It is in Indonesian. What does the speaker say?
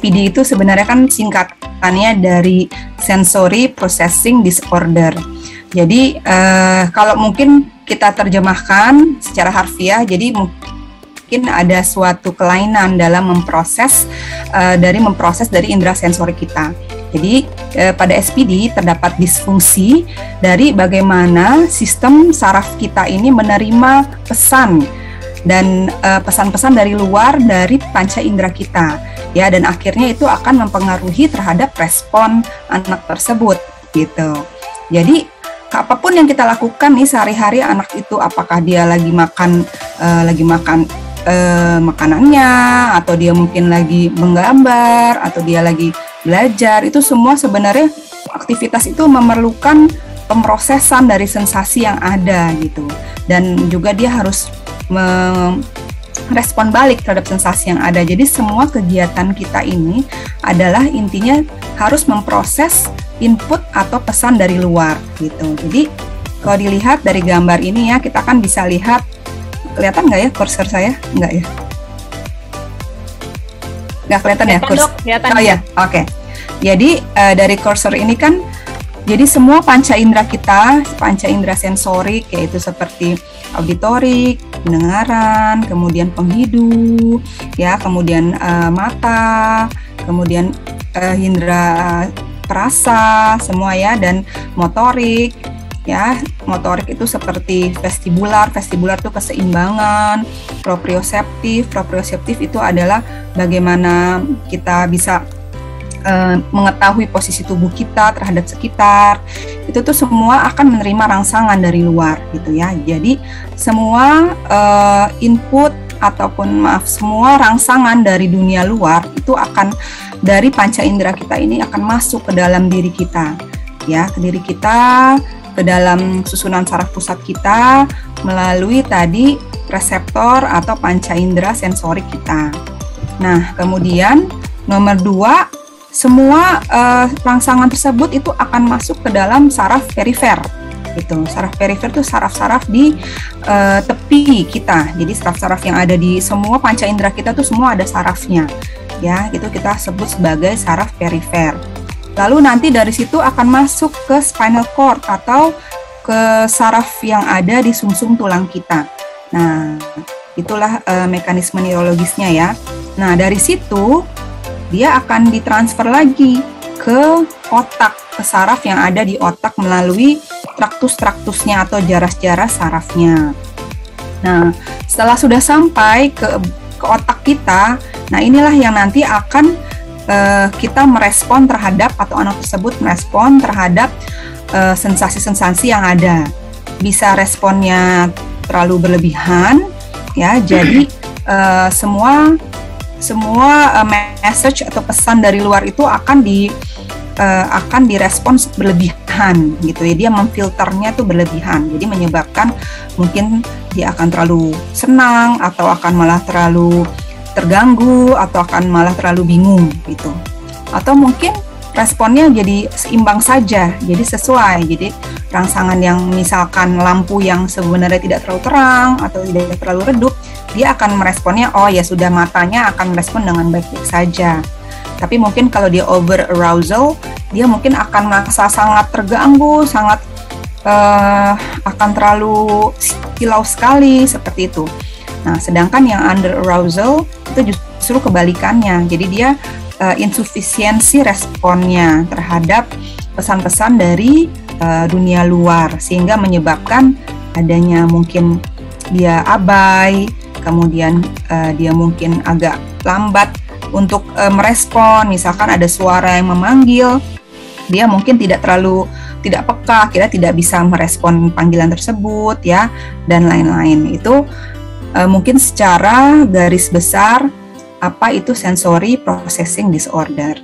SPD itu sebenarnya kan singkatannya dari Sensory Processing Disorder. Jadi kalau mungkin kita terjemahkan secara harfiah, jadi mungkin ada suatu kelainan dalam memproses dari indera sensori kita. Jadi pada SPD terdapat disfungsi dari bagaimana sistem saraf kita ini menerima pesan dan pesan-pesan dari luar dari panca indera kita, ya, dan akhirnya itu akan mempengaruhi terhadap respon anak tersebut, gitu. Jadi apapun yang kita lakukan nih sehari-hari anak itu, apakah dia lagi makan makanannya, atau dia mungkin lagi menggambar, atau dia lagi belajar, itu semua sebenarnya aktivitas itu memerlukan pemrosesan dari sensasi yang ada gitu, dan juga dia harus merespon balik terhadap sensasi yang ada. Jadi semua kegiatan kita ini adalah intinya harus memproses input atau pesan dari luar gitu. Jadi kalau dilihat dari gambar ini ya, kita kan bisa lihat, kelihatan nggak ya kursor saya? Nggak ya? Nggak kelihatan ya kursor? Oh ya, oke. Jadi dari kursor ini kan, jadi semua panca indera kita, panca indera sensorik, yaitu seperti auditorik, pendengaran, kemudian penghidu, ya, kemudian mata, kemudian indera perasa, semua ya, dan motorik. Ya, motorik itu seperti vestibular itu keseimbangan, proprioseptif itu adalah bagaimana kita bisa mengetahui posisi tubuh kita terhadap sekitar. Itu tuh semua akan menerima rangsangan dari luar gitu ya. Jadi semua input ataupun semua rangsangan dari dunia luar itu akan dari panca indera kita ini akan masuk ke dalam diri kita, ya, ke diri kita, ke dalam susunan saraf pusat kita melalui tadi reseptor atau panca indera sensorik kita. Nah, kemudian nomor 2, semua rangsangan tersebut itu akan masuk ke dalam saraf perifer. Gitu. Saraf perifer itu saraf-saraf di tepi kita. Jadi saraf-saraf yang ada di semua panca indera kita tuh semua ada sarafnya. Ya, itu kita sebut sebagai saraf perifer. Lalu nanti dari situ akan masuk ke spinal cord atau ke saraf yang ada di sumsum tulang kita. Nah, itulah mekanisme neurologisnya ya. Nah, dari situ dia akan ditransfer lagi ke otak, ke saraf yang ada di otak melalui traktus-traktusnya atau jaras-jaras sarafnya. Nah, setelah sudah sampai ke otak kita, nah inilah yang nanti akan kita merespon terhadap, atau anak tersebut merespon terhadap sensasi-sensasi yang ada. Bisa responnya terlalu berlebihan, ya, jadi semua message atau pesan dari luar itu akan direspons berlebihan gitu ya. Dia memfilternya tuh berlebihan, jadi menyebabkan mungkin dia akan terlalu senang, atau akan malah terlalu terganggu, atau akan malah terlalu bingung gitu. Atau mungkin responnya jadi seimbang saja, jadi sesuai. Jadi rangsangan yang misalkan lampu yang sebenarnya tidak terlalu terang atau tidak terlalu redup, dia akan meresponnya, oh ya sudah, matanya akan merespon dengan baik-baik saja. Tapi mungkin kalau dia over arousal, dia mungkin akan merasa sangat terganggu, sangat akan terlalu silau sekali, seperti itu. Nah, sedangkan yang under arousal itu justru kebalikannya. Jadi dia insufisiensi responnya terhadap pesan-pesan dari dunia luar, sehingga menyebabkan adanya mungkin dia abai, kemudian dia mungkin agak lambat untuk merespon. Misalkan ada suara yang memanggil, dia mungkin tidak peka, kira tidak bisa merespon panggilan tersebut ya, dan lain-lain. Itu mungkin secara garis besar apa itu sensory processing disorder.